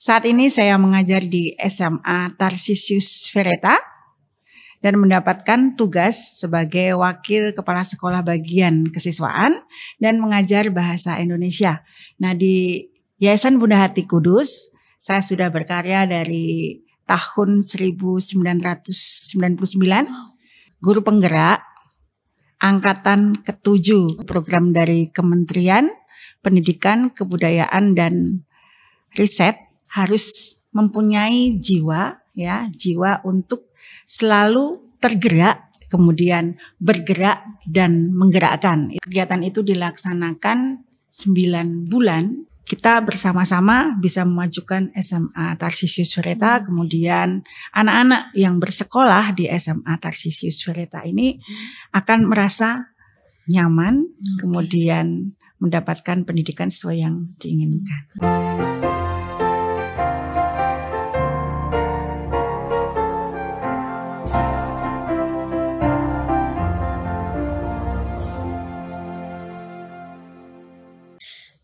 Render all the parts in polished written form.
Saat ini saya mengajar di SMA Tarsisius Fereta dan mendapatkan tugas sebagai Wakil Kepala Sekolah Bagian Kesiswaan dan mengajar Bahasa Indonesia. Nah, di Yayasan Bunda Hati Kudus, saya sudah berkarya dari tahun 1999, guru penggerak angkatan ke-7, program dari Kementerian Pendidikan, Kebudayaan, dan Riset harus mempunyai jiwa untuk selalu tergerak, kemudian bergerak dan menggerakkan. Kegiatan itu dilaksanakan 9 bulan. Kita bersama-sama bisa memajukan SMA Tarsisius Fereta, kemudian anak-anak yang bersekolah di SMA Tarsisius Fereta ini akan merasa nyaman, kemudian mendapatkan pendidikan sesuai yang diinginkan.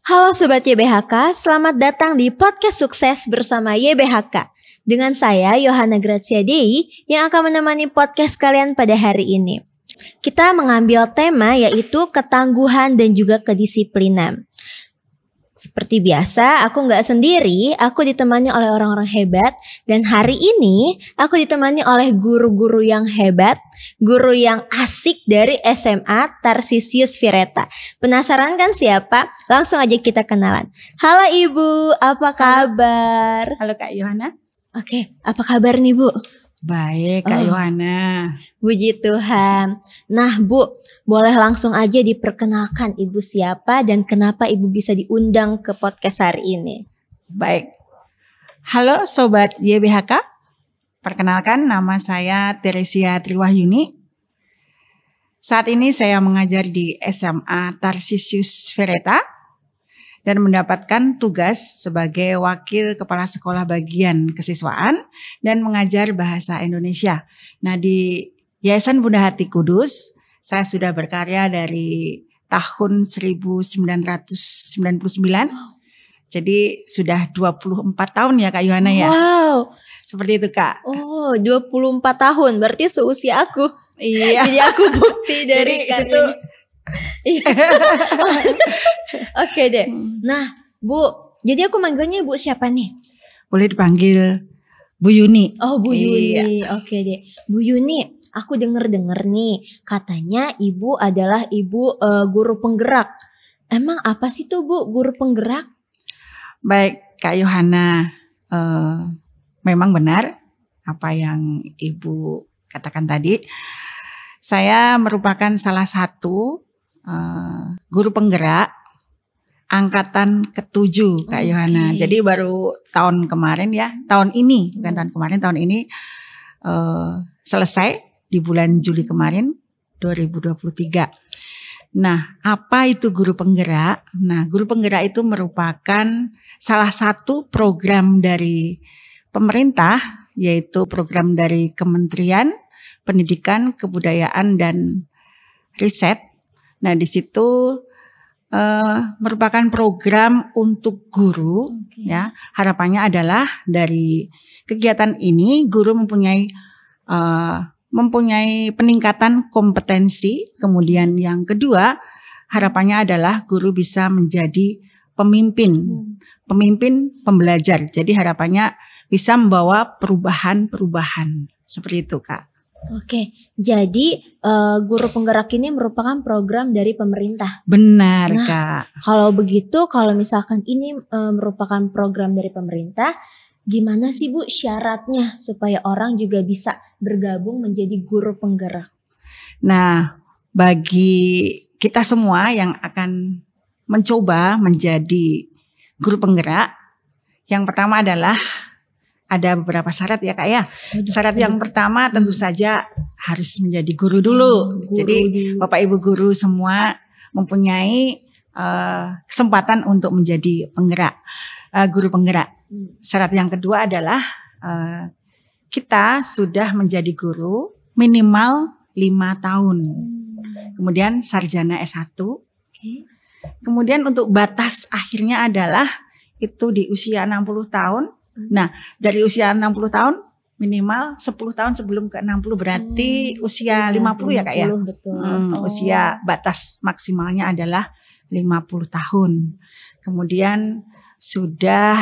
Halo Sobat YBHK, selamat datang di Podcast Sukses bersama YBHK. Dengan saya, Yohana Grazia Dei, yang akan menemani podcast kalian pada hari ini. Kita mengambil tema yaitu ketangguhan dan juga kedisiplinan. Seperti biasa, aku gak sendiri, aku ditemani oleh orang-orang hebat. Dan hari ini, aku ditemani oleh guru-guru yang hebat, guru yang asik dari SMA Tarsisius Fereta. Penasaran kan siapa? Langsung aja kita kenalan. Halo Ibu, apa kabar? Halo Kak Yohana. Oke, apa kabar nih Bu? Baik Kak Yohana. Puji Tuhan. Nah Bu, boleh langsung aja diperkenalkan Ibu siapa dan kenapa Ibu bisa diundang ke podcast hari ini? Baik. Halo Sobat YBHK. Perkenalkan, nama saya Teresia Triwahyuni. Saat ini saya mengajar di SMA Tarsisius Fereta dan mendapatkan tugas sebagai Wakil Kepala Sekolah Bagian Kesiswaan dan mengajar Bahasa Indonesia. Nah, di Yayasan Bunda Hati Kudus, saya sudah berkarya dari tahun 1999. Jadi sudah 24 tahun ya Kak Yohana ya. Wow. Seperti itu Kak. Oh, 24 tahun, berarti seusia aku. Iya. Jadi aku bukti dari situ. Oke deh. Nah, Bu, jadi aku manggilnya Bu siapa nih? Boleh dipanggil Bu Yuni. Oh, Bu Yuni. Iya. Oke deh. Bu Yuni, aku denger nih katanya Ibu adalah Ibu guru penggerak. Emang apa sih tuh Bu guru penggerak? Baik Kak Yohana, memang benar apa yang Ibu katakan tadi. Saya merupakan salah satu guru penggerak angkatan ke-7 Kak Yohana. Jadi baru tahun ini selesai di bulan Juli kemarin 2023. Nah, apa itu guru penggerak? Nah, guru penggerak itu merupakan salah satu program dari pemerintah, yaitu program dari Kementerian Pendidikan, Kebudayaan, dan Riset. Nah, di situ merupakan program untuk guru. Ya, harapannya adalah dari kegiatan ini guru mempunyai peningkatan kompetensi. Kemudian yang kedua, harapannya adalah guru bisa menjadi pemimpin pembelajar. Jadi harapannya bisa membawa perubahan seperti itu Kak. Oke, jadi guru penggerak ini merupakan program dari pemerintah. Benar nah, Kak. Kalau begitu, kalau misalkan ini merupakan program dari pemerintah, gimana sih Bu syaratnya supaya orang juga bisa bergabung menjadi guru penggerak? Nah, bagi kita semua yang akan mencoba menjadi guru penggerak, yang pertama adalah ada beberapa syarat ya Kak ya. Syarat yang pertama tentu saja harus menjadi guru dulu. Jadi Bapak Ibu guru semua mempunyai kesempatan untuk menjadi guru penggerak. Syarat yang kedua adalah kita sudah menjadi guru minimal 5 tahun. Kemudian sarjana S1. Kemudian untuk batas akhirnya adalah itu di usia 60 tahun Nah, dari usia 60 tahun minimal 10 tahun sebelum ke 60 berarti usia 50 ya Kak ya. Betul. Usia batas maksimalnya adalah 50 tahun. Kemudian sudah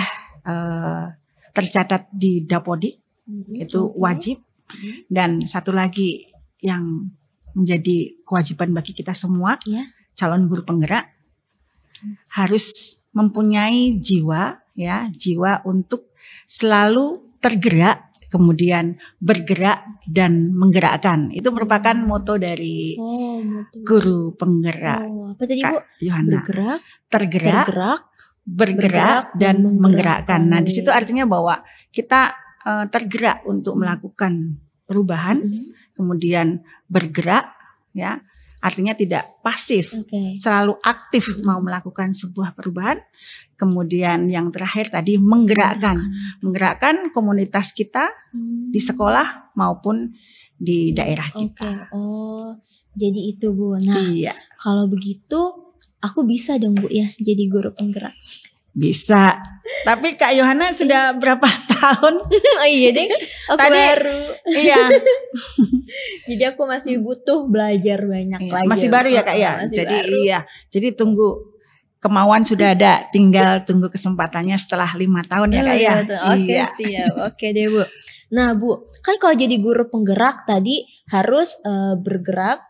tercatat di Dapodi, itu wajib. Dan satu lagi yang menjadi kewajiban bagi kita semua, calon guru penggerak harus mempunyai jiwa untuk selalu tergerak, kemudian bergerak dan menggerakkan. Itu merupakan moto dari guru penggerak. Apa tadi Bu? Yohana. Tergerak, bergerak dan menggerakkan. Nah, di situ artinya bahwa kita tergerak untuk melakukan perubahan, kemudian bergerak, ya. Artinya tidak pasif, selalu aktif mau melakukan sebuah perubahan. Kemudian yang terakhir tadi menggerakkan komunitas kita di sekolah maupun di daerah kita. Jadi itu Bu. Nah, kalau begitu aku bisa dong Bu ya jadi guru penggerak. Bisa. Tapi Kak Yohana sudah berapa tahun? Iya deh, aku baru. Iya. Jadi aku masih butuh belajar banyak lagi. Masih baru ya Kak ya. Jadi baru. Jadi tunggu, kemauan sudah ada, tinggal tunggu kesempatannya setelah 5 tahun ya Kak ya. Oke, siap. Oke deh Bu. Nah Bu, kan kalau jadi guru penggerak tadi harus bergerak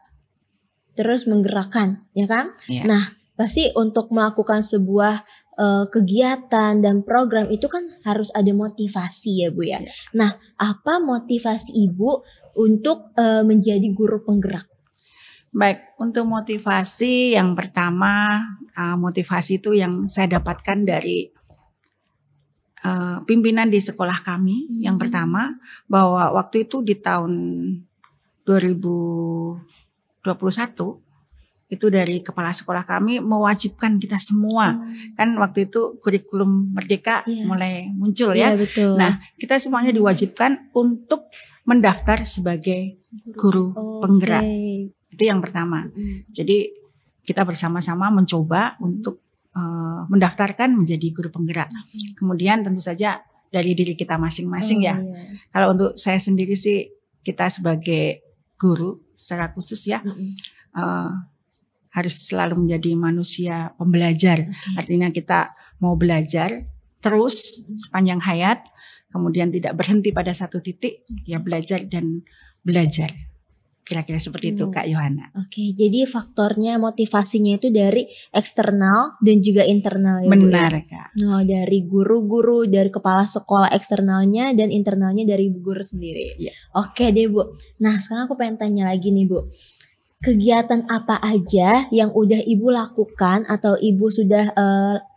terus menggerakkan, ya kan? Nah, pasti untuk melakukan sebuah kegiatan dan program itu kan harus ada motivasi ya Bu ya. Nah, apa motivasi Ibu untuk menjadi guru penggerak? Baik, untuk motivasi yang pertama, motivasi itu yang saya dapatkan dari pimpinan di sekolah kami. Yang pertama, bahwa waktu itu di tahun 2021 itu dari kepala sekolah kami mewajibkan kita semua. Kan waktu itu kurikulum Merdeka mulai muncul ya. Betul. Nah, kita semuanya diwajibkan untuk mendaftar sebagai guru penggerak. Itu yang pertama. Jadi kita bersama-sama mencoba untuk mendaftarkan menjadi guru penggerak. Kemudian tentu saja dari diri kita masing-masing ya. Kalau untuk saya sendiri sih, kita sebagai guru secara khusus ya, harus selalu menjadi manusia pembelajar. Artinya kita mau belajar terus sepanjang hayat, kemudian tidak berhenti pada satu titik, ya belajar dan belajar. Kira-kira seperti itu Kak Yohana. Oke, jadi faktornya motivasinya itu dari eksternal dan juga internal ya Bu. Benar Kak. Nah, dari guru-guru, dari kepala sekolah eksternalnya dan internalnya dari Bu guru sendiri. Oke deh Bu. Nah, sekarang aku pengen tanya lagi nih Bu. Kegiatan apa aja yang udah Ibu lakukan atau Ibu sudah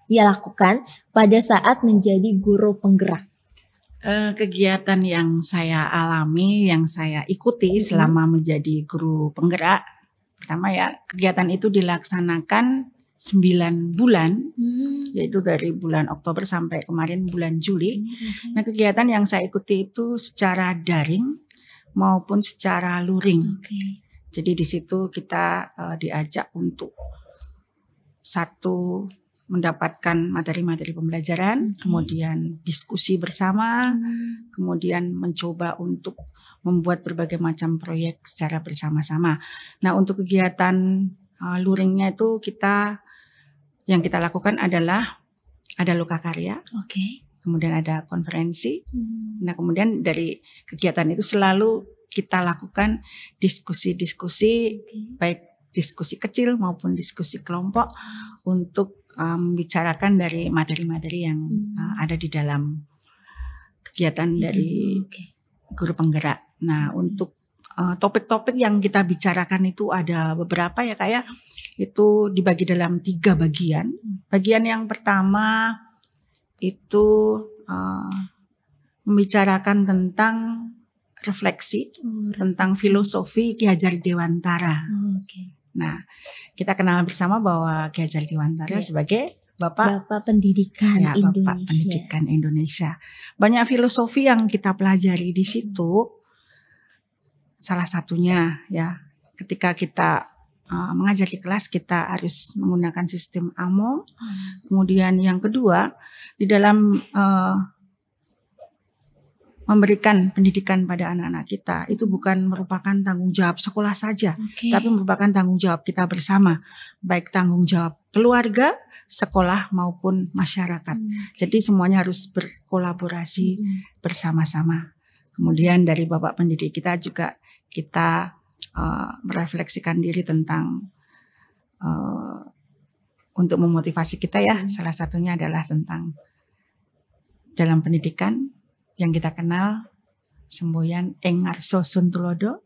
lakukan pada saat menjadi guru penggerak? Kegiatan yang saya alami, yang saya ikuti selama menjadi guru penggerak, pertama ya, kegiatan itu dilaksanakan 9 bulan, yaitu dari bulan Oktober sampai kemarin bulan Juli. Nah, kegiatan yang saya ikuti itu secara daring maupun secara luring. Jadi di situ kita diajak untuk satu, mendapatkan materi-materi pembelajaran, kemudian diskusi bersama, kemudian mencoba untuk membuat berbagai macam proyek secara bersama-sama. Nah, untuk kegiatan luringnya itu yang kita lakukan adalah ada lokakarya, kemudian ada konferensi. Nah, kemudian dari kegiatan itu selalu kita lakukan diskusi-diskusi, baik diskusi kecil maupun diskusi kelompok untuk membicarakan dari materi-materi yang ada di dalam kegiatan dari guru penggerak. Nah, untuk topik-topik yang kita bicarakan itu ada beberapa ya Kak ya. Itu dibagi dalam 3 bagian. Bagian yang pertama itu membicarakan tentang refleksi, tentang filosofi Ki Hajar Dewantara. Nah, kita kenal bersama bahwa Ki Hajar Dewantara sebagai Bapak Pendidikan Indonesia. Bapak Pendidikan Indonesia. Banyak filosofi yang kita pelajari di situ. Salah satunya ya, ketika kita mengajar di kelas kita harus menggunakan sistem AMO. Kemudian yang kedua, di dalam memberikan pendidikan pada anak-anak kita itu bukan merupakan tanggung jawab sekolah saja, tapi merupakan tanggung jawab kita bersama, baik tanggung jawab keluarga, sekolah maupun masyarakat. Jadi semuanya harus berkolaborasi bersama-sama. Kemudian dari Bapak pendidik kita juga kita merefleksikan diri tentang untuk memotivasi kita ya. Salah satunya adalah tentang dalam pendidikan yang kita kenal semboyan ing ngarsa sun tulodo,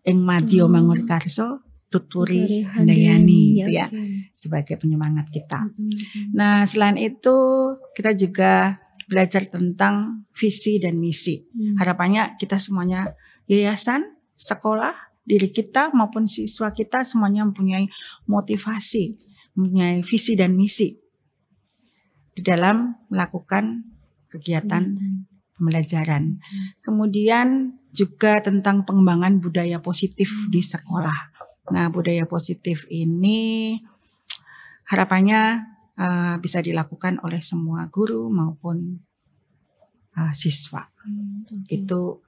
ing madya mangurkarsa tuturi handayani gitu ya, sebagai penyemangat kita. Nah, selain itu kita juga belajar tentang visi dan misi. Harapannya kita semuanya yayasan, sekolah, diri kita maupun siswa kita semuanya mempunyai motivasi, mempunyai visi dan misi di dalam melakukan kegiatan pembelajaran. Kemudian juga tentang pengembangan budaya positif di sekolah. Nah, budaya positif ini harapannya bisa dilakukan oleh semua guru maupun siswa. Itu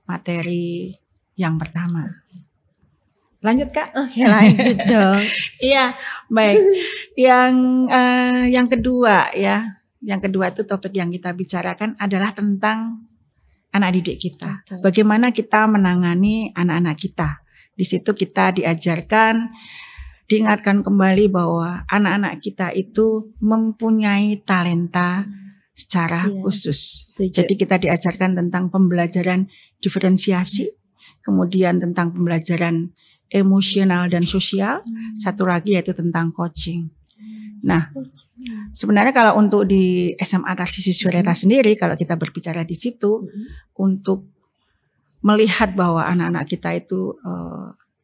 materi yang pertama. Lanjut Kak? Oke, lanjut dong. Iya, baik. Yang kedua ya. Yang kedua itu topik yang kita bicarakan adalah tentang anak didik kita. Bagaimana kita menangani anak-anak kita. Di situ kita diajarkan, diingatkan kembali bahwa anak-anak kita itu mempunyai talenta secara khusus. Setuju. Jadi kita diajarkan tentang pembelajaran diferensiasi, kemudian tentang pembelajaran emosional dan sosial, satu lagi yaitu tentang coaching. Nah, sebenarnya kalau untuk di SMA Tarsisius Wireta sendiri, kalau kita berbicara di situ, untuk melihat bahwa anak-anak kita itu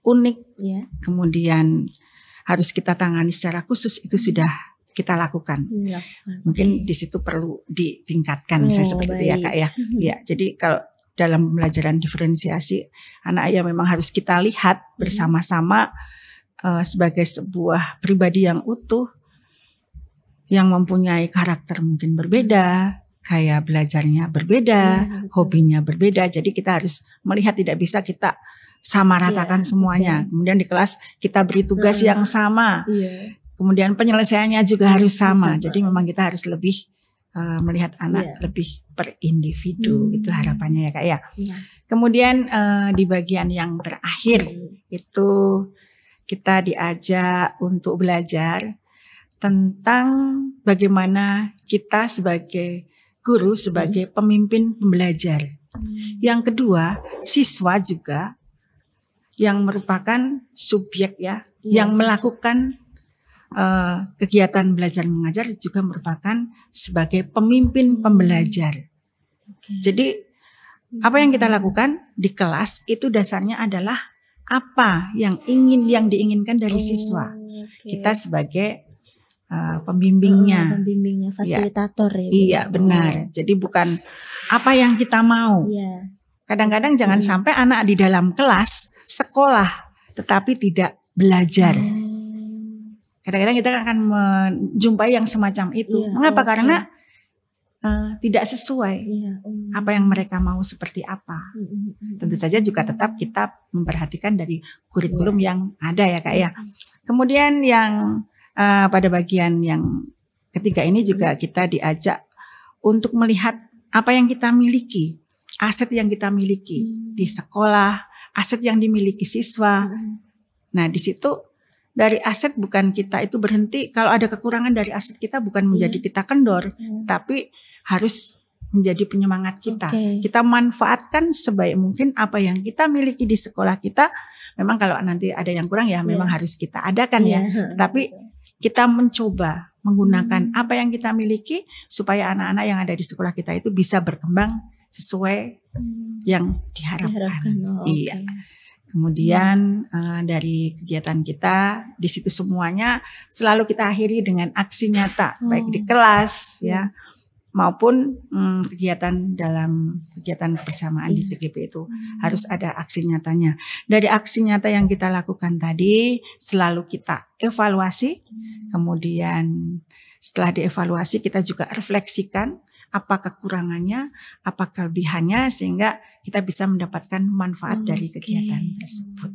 unik, kemudian harus kita tangani secara khusus, itu sudah kita lakukan. Mungkin di situ perlu ditingkatkan, misalnya seperti itu ya Kak ya. Ya, jadi kalau dalam pembelajaran diferensiasi, anak ya memang harus kita lihat bersama-sama sebagai sebuah pribadi yang utuh, yang mempunyai karakter mungkin berbeda, gaya belajarnya berbeda, hobinya berbeda. Jadi kita harus melihat, tidak bisa kita sama ratakan semuanya. Kemudian di kelas kita beri tugas yang sama. Kemudian penyelesaiannya juga harus sama. Jadi memang kita harus lebih melihat anak lebih per individu. Itu harapannya ya Kak ya. Kemudian di bagian yang terakhir itu kita diajak untuk belajar tentang bagaimana kita sebagai guru, sebagai pemimpin pembelajar. Yang kedua, siswa juga yang merupakan subjek ya, yang melakukan kegiatan belajar mengajar juga merupakan sebagai pemimpin pembelajar. Jadi apa yang kita lakukan di kelas itu dasarnya adalah apa yang diinginkan dari siswa. Kita sebagai pembimbingnya, fasilitator ya. Iya benar. Jadi bukan apa yang kita mau. Kadang-kadang jangan sampai anak di dalam kelas sekolah tetapi tidak belajar. Kadang-kadang kita akan menjumpai yang semacam itu. Mengapa? Karena tidak sesuai apa yang mereka mau seperti apa. Tentu saja juga tetap kita memperhatikan dari kurikulum yang ada ya Kak ya. Kemudian yang pada bagian yang ketiga ini juga kita diajak untuk melihat apa yang kita miliki, aset yang kita miliki di sekolah, aset yang dimiliki siswa. Nah di situ dari aset bukan kita itu berhenti, kalau ada kekurangan dari aset kita bukan menjadi kita kendor, tapi harus menjadi penyemangat kita. Kita manfaatkan sebaik mungkin apa yang kita miliki di sekolah kita. Memang kalau nanti ada yang kurang ya memang harus kita adakan ya. Tapi kita mencoba menggunakan apa yang kita miliki supaya anak-anak yang ada di sekolah kita itu bisa berkembang sesuai yang diharapkan. Iya. Kemudian dari kegiatan kita di situ semuanya selalu kita akhiri dengan aksi nyata, baik di kelas ya maupun kegiatan dalam kegiatan persamaan di CGP itu harus ada aksi nyatanya. Dari aksi nyata yang kita lakukan tadi selalu kita evaluasi, kemudian setelah dievaluasi kita juga refleksikan apa kekurangannya, apa kelebihannya, sehingga kita bisa mendapatkan manfaat dari kegiatan tersebut.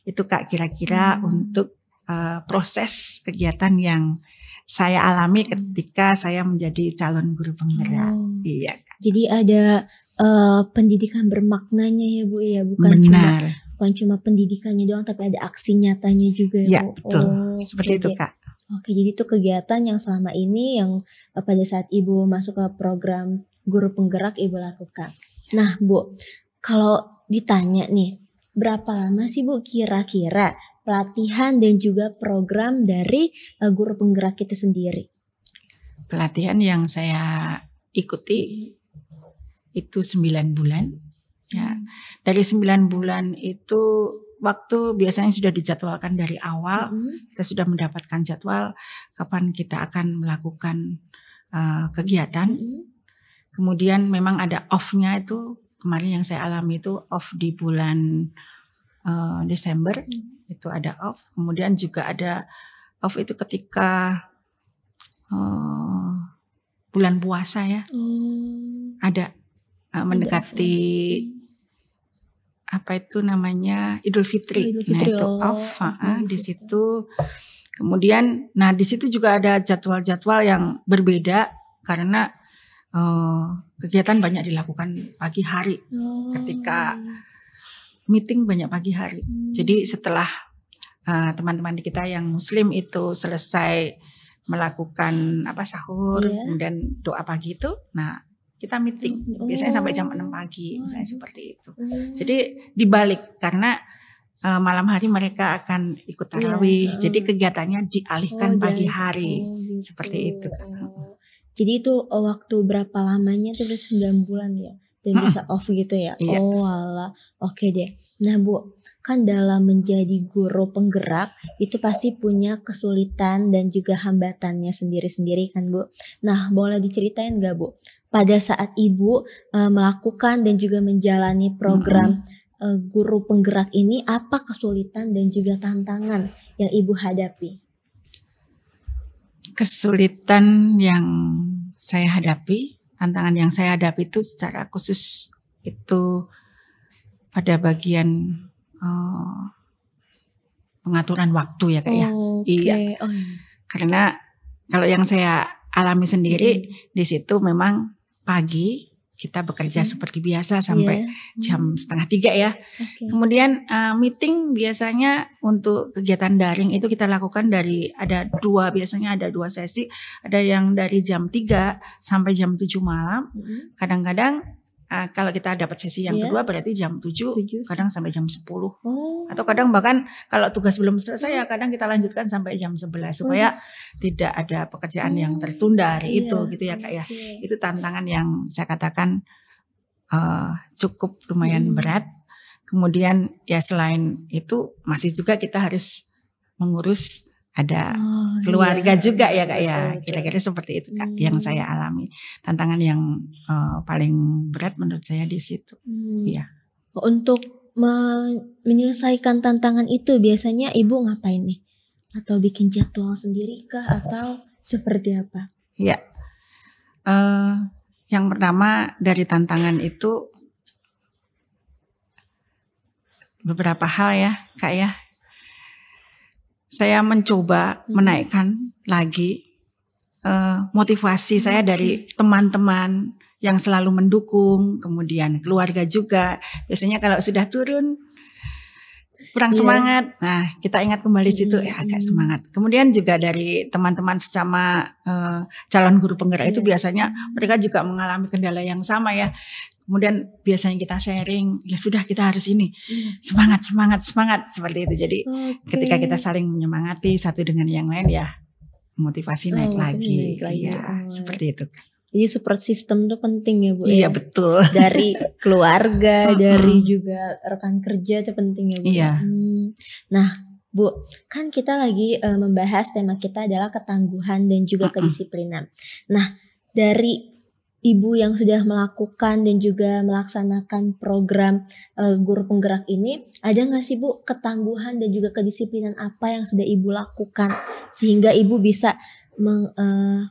Itu Kak kira-kira untuk proses kegiatan yang saya alami ketika saya menjadi calon guru penggerak. Iya Kak. Jadi ada pendidikan bermaknanya ya Bu ya, Benar. bukan cuma pendidikannya doang, tapi ada aksi nyatanya juga ya Bu. Betul. Seperti itu Kak. Oke, jadi itu kegiatan yang selama ini yang pada saat Ibu masuk ke program guru penggerak Ibu lakukan. Nah Bu, kalau ditanya nih, berapa lama sih Bu kira-kira pelatihan dan juga program dari guru penggerak itu sendiri? Pelatihan yang saya ikuti itu 9 bulan. Ya, dari 9 bulan itu waktu biasanya sudah dijadwalkan dari awal. Kita sudah mendapatkan jadwal kapan kita akan melakukan kegiatan. Kemudian memang ada off-nya itu. Kemarin yang saya alami itu off di bulan Desember. Itu ada off. Kemudian juga ada off itu ketika bulan puasa ya. Ada mendekati apa itu namanya Idul Fitri. Nah itu off di situ. Kemudian di situ juga ada jadwal-jadwal yang berbeda karena kegiatan banyak dilakukan pagi hari. Ketika meeting banyak pagi hari. Jadi setelah teman-teman kita yang muslim itu selesai melakukan sahur, kemudian doa pagi itu, kita meeting biasanya sampai jam 6 pagi, misalnya seperti itu. Jadi dibalik karena malam hari mereka akan ikut tarawih, jadi kegiatannya dialihkan pagi hari, seperti itu. Jadi itu waktu berapa lamanya tuh 9 bulan ya, dan bisa off gitu ya? Iya. Oh alah, oke deh. Nah Bu, kan dalam menjadi guru penggerak itu pasti punya kesulitan dan juga hambatannya sendiri-sendiri kan Bu. Nah boleh diceritain gak Bu, pada saat Ibu melakukan dan juga menjalani program guru penggerak ini, apa kesulitan dan juga tantangan yang Ibu hadapi? Kesulitan yang saya hadapi, tantangan yang saya hadapi itu secara khusus itu pada bagian pengaturan waktu ya Kak ya. Iya. Karena kalau yang saya alami sendiri di situ memang pagi kita bekerja seperti biasa sampai jam 2:30 ya. Kemudian meeting biasanya untuk kegiatan daring itu kita lakukan biasanya ada 2 sesi. Ada yang dari jam 3 sampai jam 7 malam. Kadang-kadang kalau kita dapat sesi yang kedua berarti jam 7, kadang sampai jam 10. Atau kadang bahkan kalau tugas belum selesai ya kadang kita lanjutkan sampai jam 11 supaya tidak ada pekerjaan yang tertunda hari itu gitu ya Kak ya. Itu tantangan yang saya katakan cukup lumayan berat. Kemudian ya selain itu masih juga kita harus mengurus ada keluarga juga ya Kak ya. Kira-kira seperti itu Kak yang saya alami. Tantangan yang paling berat menurut saya di situ. Iya. Untuk menyelesaikan tantangan itu biasanya Ibu ngapain nih? Atau bikin jadwal sendiri kah atau seperti apa? Iya. Yang pertama dari tantangan itu beberapa hal ya Kak ya. Saya mencoba menaikkan lagi motivasi saya dari teman-teman yang selalu mendukung, kemudian keluarga juga. Biasanya kalau sudah turun kurang semangat, nah kita ingat kembali situ agak semangat. Kemudian juga dari teman-teman sesama calon guru penggerak itu biasanya mereka juga mengalami kendala yang sama ya. Kemudian biasanya kita sharing, ya sudah kita harus ini semangat seperti itu. Jadi ketika kita saling menyemangati satu dengan yang lain ya motivasi naik lagi. Ya seperti itu. Jadi support system itu penting ya Bu. Iya betul. Dari keluarga, dari juga rekan kerja itu penting ya Bu. Iya. Nah Bu, kan kita lagi membahas tema kita adalah ketangguhan dan juga kedisiplinan. Nah dari Ibu yang sudah melakukan dan juga melaksanakan program guru penggerak ini, ada nggak sih Bu ketangguhan dan juga kedisiplinan apa yang sudah Ibu lakukan sehingga Ibu bisa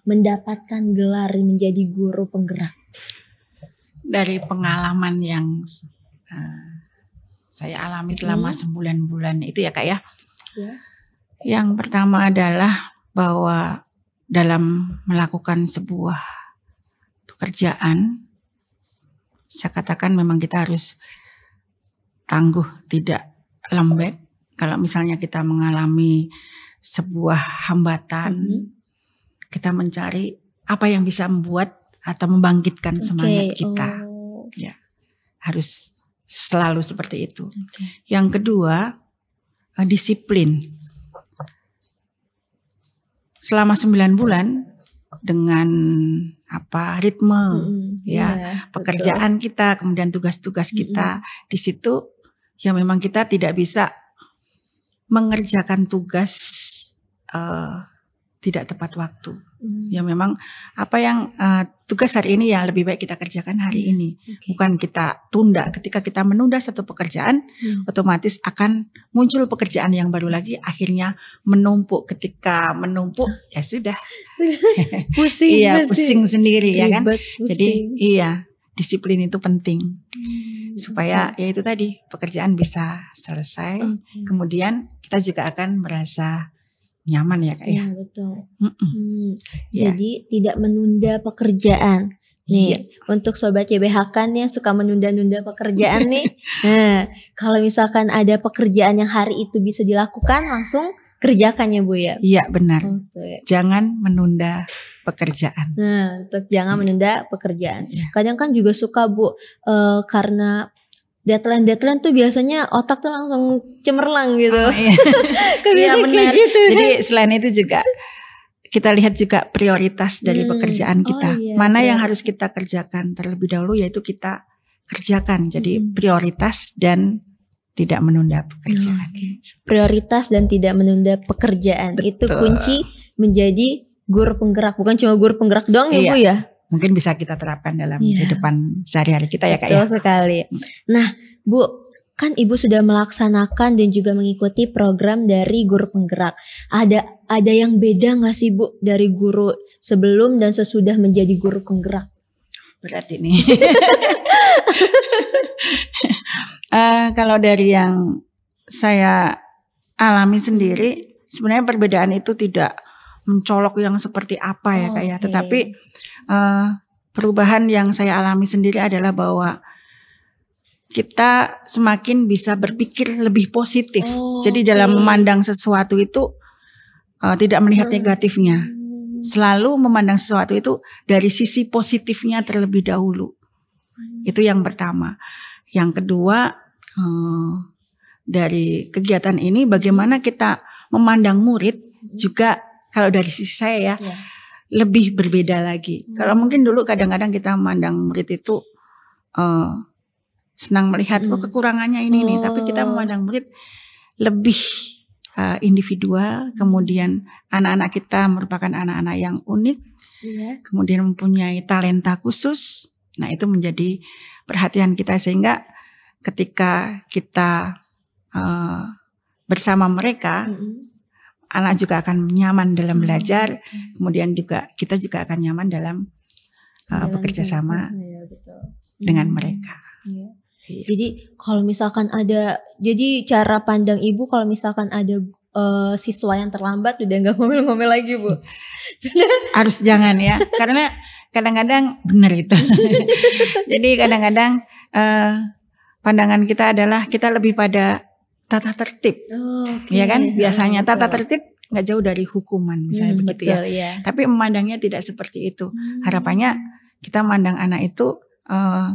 mendapatkan gelar menjadi guru penggerak? Dari pengalaman yang saya alami selama sembulan-bulan itu ya Kak ya. Yang pertama adalah bahwa dalam melakukan sebuah pekerjaan, saya katakan memang kita harus tangguh, tidak lembek. Kalau misalnya kita mengalami sebuah hambatan, kita mencari apa yang bisa membuat atau membangkitkan semangat kita. Ya, harus selalu seperti itu. Yang kedua, disiplin. Selama 9 bulan dengan ritme pekerjaan kita, kemudian tugas-tugas kita di situ, ya memang kita tidak bisa mengerjakan tugas tidak tepat waktu. Ya memang apa yang tugas hari ini yang lebih baik kita kerjakan hari ini. Bukan kita tunda. Ketika kita menunda satu pekerjaan, otomatis akan muncul pekerjaan yang baru lagi, akhirnya menumpuk. Ketika menumpuk, ya sudah. Pusing. Pusing sendiri ya kan. Pusing. Jadi disiplin itu penting. Supaya ya itu tadi, pekerjaan bisa selesai. Kemudian kita juga akan merasa nyaman ya Kak ya. Betul. Jadi tidak menunda pekerjaan. Nih, untuk sobat YBHK nih yang suka menunda-nunda pekerjaan nih. Nah, kalau misalkan ada pekerjaan yang hari itu bisa dilakukan, langsung kerjakan ya Bu ya. Iya benar. Jangan menunda pekerjaan. Nah, untuk jangan menunda pekerjaan. Kadang kan juga suka Bu, karena deadline tuh biasanya otak tuh langsung cemerlang gitu. Iya benar. Gitu. Jadi selain itu juga kita lihat juga prioritas dari pekerjaan kita. Mana yang harus kita kerjakan terlebih dahulu, yaitu kita kerjakan. Jadi prioritas dan tidak menunda pekerjaan. Prioritas dan tidak menunda pekerjaan. Betul. Itu kunci menjadi guru penggerak. Bukan cuma guru penggerak doang ya Bu ya. Mungkin bisa kita terapkan dalam kehidupan sehari-hari kita ya Kak ya. Betul sekali. Nah Bu, kan Ibu sudah melaksanakan dan juga mengikuti program dari guru penggerak. Ada yang beda gak sih Bu dari guru sebelum dan sesudah menjadi guru penggerak? Berat ini. Kalau dari yang saya alami sendiri, sebenarnya perbedaan itu tidak mencolok yang seperti apa ya Kak ya. Tetapi perubahan yang saya alami sendiri adalah bahwa kita semakin bisa berpikir lebih positif. Jadi dalam memandang sesuatu itu tidak melihat negatifnya. Selalu memandang sesuatu itu dari sisi positifnya terlebih dahulu. Itu yang pertama. Yang kedua, dari kegiatan ini bagaimana kita memandang murid juga, kalau dari sisi saya lebih berbeda lagi. Kalau mungkin dulu kadang-kadang kita memandang murid itu senang melihat kekurangannya ini nih, tapi kita memandang murid lebih individual. Kemudian anak-anak kita merupakan anak-anak yang unik, kemudian mempunyai talenta khusus. Nah itu menjadi perhatian kita, sehingga ketika kita bersama mereka, anak juga akan nyaman dalam belajar, kemudian juga kita juga akan nyaman dalam bekerja sama dengan mereka. Jadi kalau misalkan jadi cara pandang Ibu kalau misalkan ada siswa yang terlambat udah nggak ngomel-ngomel lagi Bu. Harus jangan ya, karena kadang-kadang benar itu. Jadi kadang-kadang pandangan kita adalah kita lebih pada tata tertib, ya kan? Biasanya tata tertib nggak jauh dari hukuman, misalnya begitu ya. Tapi memandangnya tidak seperti itu. Harapannya kita memandang anak itu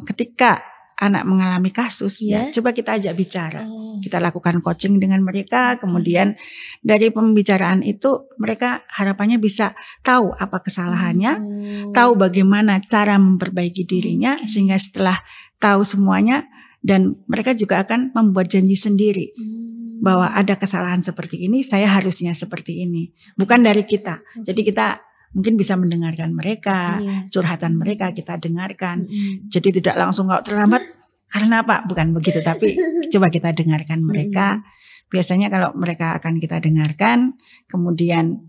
ketika anak mengalami kasus, coba kita ajak bicara. Kita lakukan coaching dengan mereka, kemudian dari pembicaraan itu mereka harapannya bisa tahu apa kesalahannya, tahu bagaimana cara memperbaiki dirinya, sehingga setelah tahu semuanya, dan mereka juga akan membuat janji sendiri bahwa ada kesalahan seperti ini, saya harusnya seperti ini. Bukan dari kita. Jadi kita mungkin bisa mendengarkan mereka, curhatan mereka kita dengarkan. Jadi tidak langsung kalau terlambat karena apa? Bukan begitu, tapi coba kita dengarkan mereka. biasanya kalau mereka akan kita dengarkan, kemudian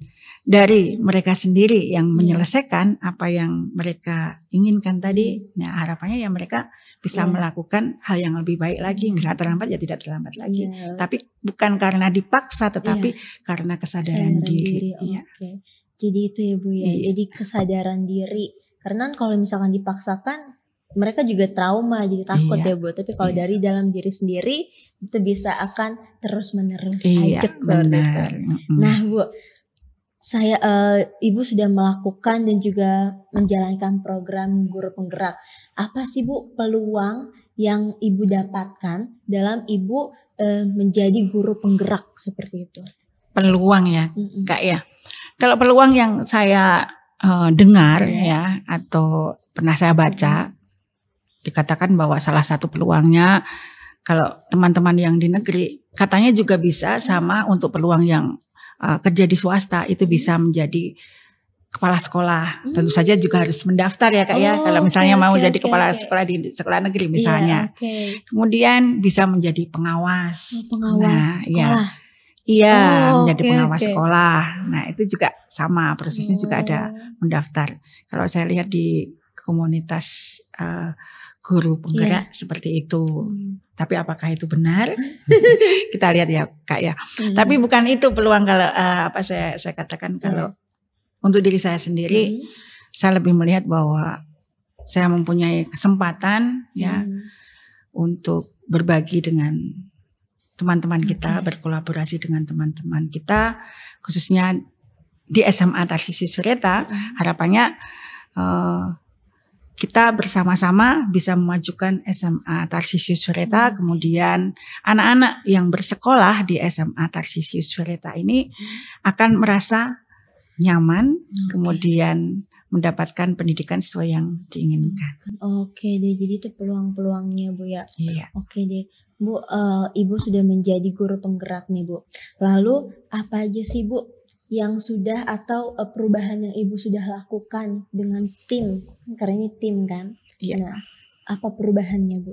dari mereka sendiri yang menyelesaikan apa yang mereka inginkan tadi, nah harapannya ya mereka bisa melakukan hal yang lebih baik lagi. Misalnya terlambat ya tidak terlambat lagi. Tapi bukan karena dipaksa, tetapi karena kesadaran diri. Iya. Okay. Jadi itu ya Bu ya. Jadi kesadaran diri. Karena kalau misalkan dipaksakan, mereka juga trauma, jadi takut ya Bu. Tapi kalau dari dalam diri sendiri, itu bisa akan terus menerus ajak seperti itu. Nah Bu, Ibu sudah melakukan dan juga menjalankan program guru penggerak. Apa sih Bu peluang yang Ibu dapatkan dalam Ibu menjadi guru penggerak seperti itu? Peluang ya, Kak ya. Kalau peluang yang saya dengar ya atau pernah saya baca, dikatakan bahwa salah satu peluangnya kalau teman-teman yang di negeri katanya juga bisa sama untuk peluang yang kerja di swasta itu bisa menjadi kepala sekolah. Tentu saja juga harus mendaftar ya Kak ya. Kalau misalnya mau jadi kepala sekolah di sekolah negeri misalnya. Kemudian bisa menjadi pengawas. Pengawas sekolah. Menjadi pengawas sekolah. Nah itu juga sama prosesnya juga ada mendaftar. Kalau saya lihat di komunitas guru penggerak seperti itu. Tapi apakah itu benar? Kita lihat ya Kak ya. Tapi bukan itu peluang kalau saya katakan kalau untuk diri saya sendiri, saya lebih melihat bahwa saya mempunyai kesempatan ya untuk berbagi dengan teman-teman kita, berkolaborasi dengan teman-teman kita, khususnya di SMA Tarsisius Wireta. Harapannya kita bersama-sama bisa memajukan SMA Tarsisius Wireta, kemudian anak-anak yang bersekolah di SMA Tarsisius Wireta ini akan merasa nyaman, kemudian mendapatkan pendidikan sesuai yang diinginkan. Oke deh, jadi itu peluang-peluangnya Bu ya. Iya. Oke deh, Bu, Ibu sudah menjadi guru penggerak nih Bu. Lalu apa aja sih Bu yang sudah atau perubahan yang Ibu sudah lakukan dengan tim? Karena ini tim kan. Iya. Nah, apa perubahannya Bu?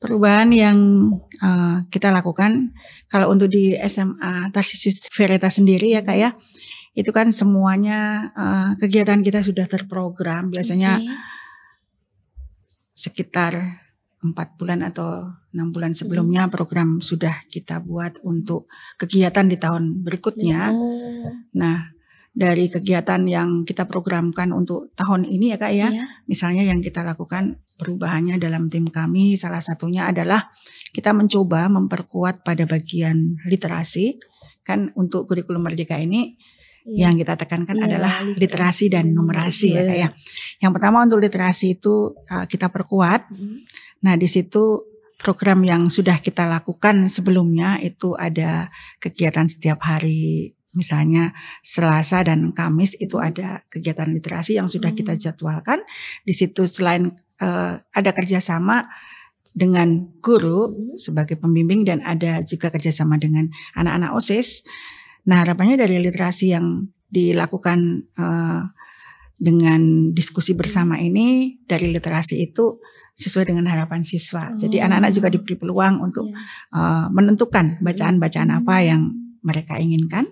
Perubahan yang kita lakukan kalau untuk di SMA Tarsisius Wireta sendiri ya Kak ya, itu kan semuanya kegiatan kita sudah terprogram. Biasanya sekitar 4 bulan atau 6 bulan sebelumnya program sudah kita buat untuk kegiatan di tahun berikutnya. Nah, dari kegiatan yang kita programkan untuk tahun ini ya Kak ya, misalnya yang kita lakukan perubahannya dalam tim kami, salah satunya adalah kita mencoba memperkuat pada bagian literasi. Kan untuk kurikulum Merdeka ini yang kita tekankan adalah literasi dan numerasi ya Kak ya. Yang pertama untuk literasi itu kita perkuat. Nah di situ program yang sudah kita lakukan sebelumnya itu ada kegiatan setiap hari, misalnya Selasa dan Kamis itu ada kegiatan literasi yang sudah kita jadwalkan. Di situ selain ada kerjasama dengan guru sebagai pembimbing dan ada juga kerjasama dengan anak-anak OSIS. Nah harapannya dari literasi yang dilakukan dengan diskusi bersama ini, dari literasi itu sesuai dengan harapan siswa. Jadi anak-anak juga diberi peluang untuk menentukan bacaan-bacaan apa yang mereka inginkan.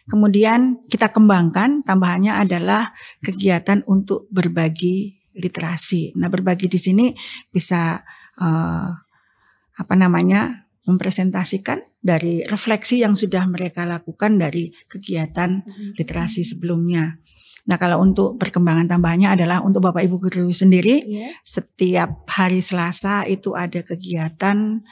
Kemudian kita kembangkan, tambahannya adalah kegiatan untuk berbagi literasi. Nah berbagi di sini bisa mempresentasikan dari refleksi yang sudah mereka lakukan dari kegiatan literasi sebelumnya. Nah kalau untuk perkembangan tambahannya adalah untuk Bapak Ibu guru sendiri, setiap hari Selasa itu ada kegiatan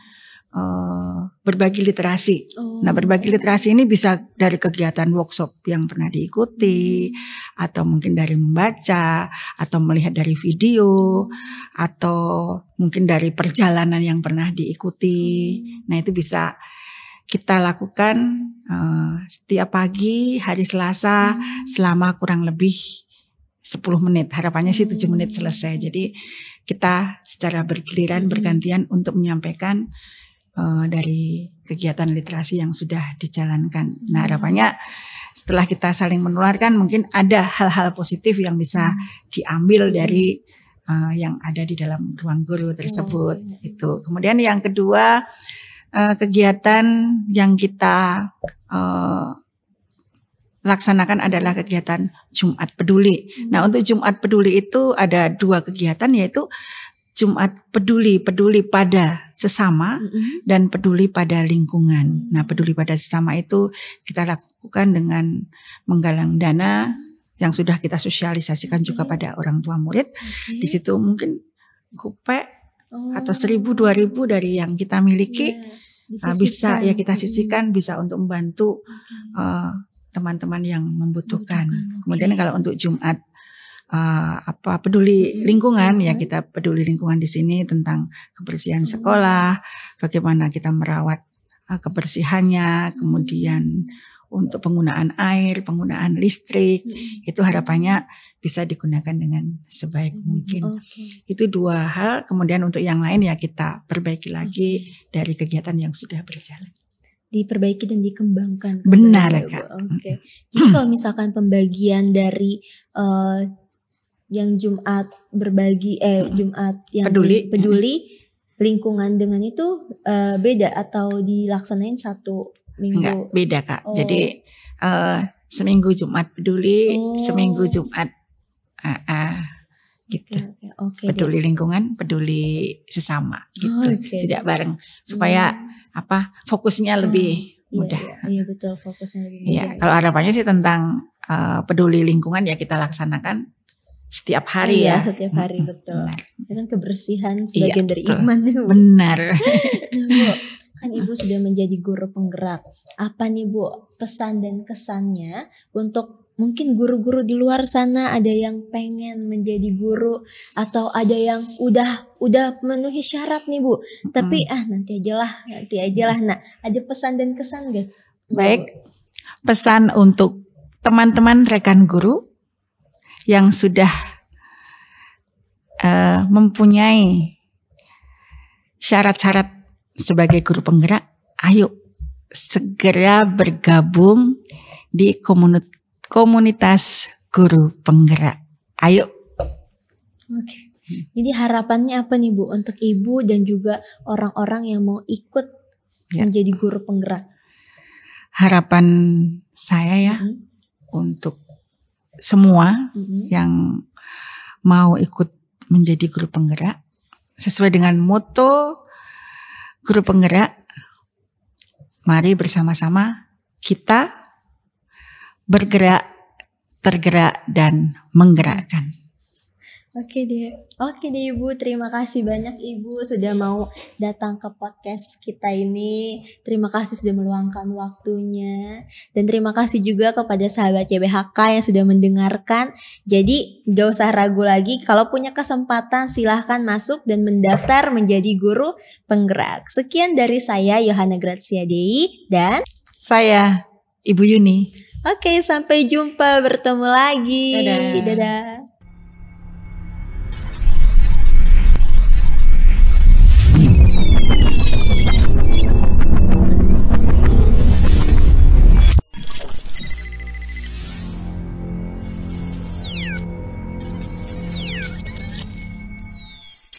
berbagi literasi. Nah berbagi literasi ini bisa dari kegiatan workshop yang pernah diikuti, atau mungkin dari membaca, atau melihat dari video, atau mungkin dari perjalanan yang pernah diikuti. Nah itu bisa kita lakukan setiap pagi hari Selasa selama kurang lebih 10 menit. Harapannya sih 7 menit selesai. Jadi kita secara bergiliran bergantian untuk menyampaikan dari kegiatan literasi yang sudah dijalankan. Nah harapannya setelah kita saling menularkan mungkin ada hal-hal positif yang bisa diambil dari yang ada di dalam ruang guru tersebut. Itu. Kemudian yang kedua kegiatan yang kita laksanakan adalah kegiatan Jumat Peduli. Nah, untuk Jumat Peduli itu ada 2 kegiatan, yaitu Jumat peduli pada sesama dan peduli pada lingkungan. Nah, peduli pada sesama itu kita lakukan dengan menggalang dana yang sudah kita sosialisasikan juga pada orang tua murid. Di situ mungkin gope atau 1.000-2.000 dari yang kita miliki bisa ya kita sisihkan, bisa untuk membantu teman-teman yang membutuhkan. Kemudian kalau untuk Jumat peduli lingkungan, ya kita peduli lingkungan di sini tentang kebersihan sekolah, bagaimana kita merawat kebersihannya, kemudian untuk penggunaan air, penggunaan listrik, itu harapannya bisa digunakan dengan sebaik mungkin. Itu 2 hal. Kemudian untuk yang lain ya kita perbaiki lagi dari kegiatan yang sudah berjalan. Diperbaiki dan dikembangkan. Benar, Kak. Jadi kalau misalkan pembagian dari yang Jumat berbagi Jumat yang peduli lingkungan dengan itu beda atau dilaksanain satu minggu? Enggak, beda Kak. Jadi seminggu Jumat peduli, seminggu Jumat gitu. Peduli lingkungan, peduli sesama gitu. Tidak bareng supaya fokusnya lebih mudah. Iya betul, fokusnya lebih mudah. Iya, kalau harapannya sih tentang peduli lingkungan ya kita laksanakan setiap hari ya. Setiap hari betul. Itu kan kebersihan sebagian dari iman. Benar. Nah, Bu, kan Ibu sudah menjadi guru penggerak. Apa nih Bu pesan dan kesannya untuk mungkin guru-guru di luar sana, ada yang pengen menjadi guru atau ada yang udah memenuhi syarat nih Bu. Tapi nanti aja lah. Nah, ada pesan dan kesan gak? Baik. Pesan untuk teman-teman rekan guru yang sudah mempunyai syarat-syarat sebagai guru penggerak, ayo segera bergabung di komunitas guru penggerak. Ayo. Jadi harapannya apa nih Bu untuk Ibu dan juga orang-orang yang mau ikut menjadi guru penggerak? Harapan saya ya untuk semua yang mau ikut menjadi guru penggerak sesuai dengan moto guru penggerak, mari bersama-sama kita bergerak, tergerak dan menggerakkan. Oke deh Ibu, terima kasih banyak Ibu sudah mau datang ke podcast kita ini. Terima kasih sudah meluangkan waktunya. Dan terima kasih juga kepada sahabat YBHK yang sudah mendengarkan. Jadi gak usah ragu lagi, kalau punya kesempatan silahkan masuk dan mendaftar menjadi guru penggerak. Sekian dari saya Yohana Grazia Dei dan saya Ibu Yuni. Oke, sampai jumpa, bertemu lagi. Dadah. Dadah.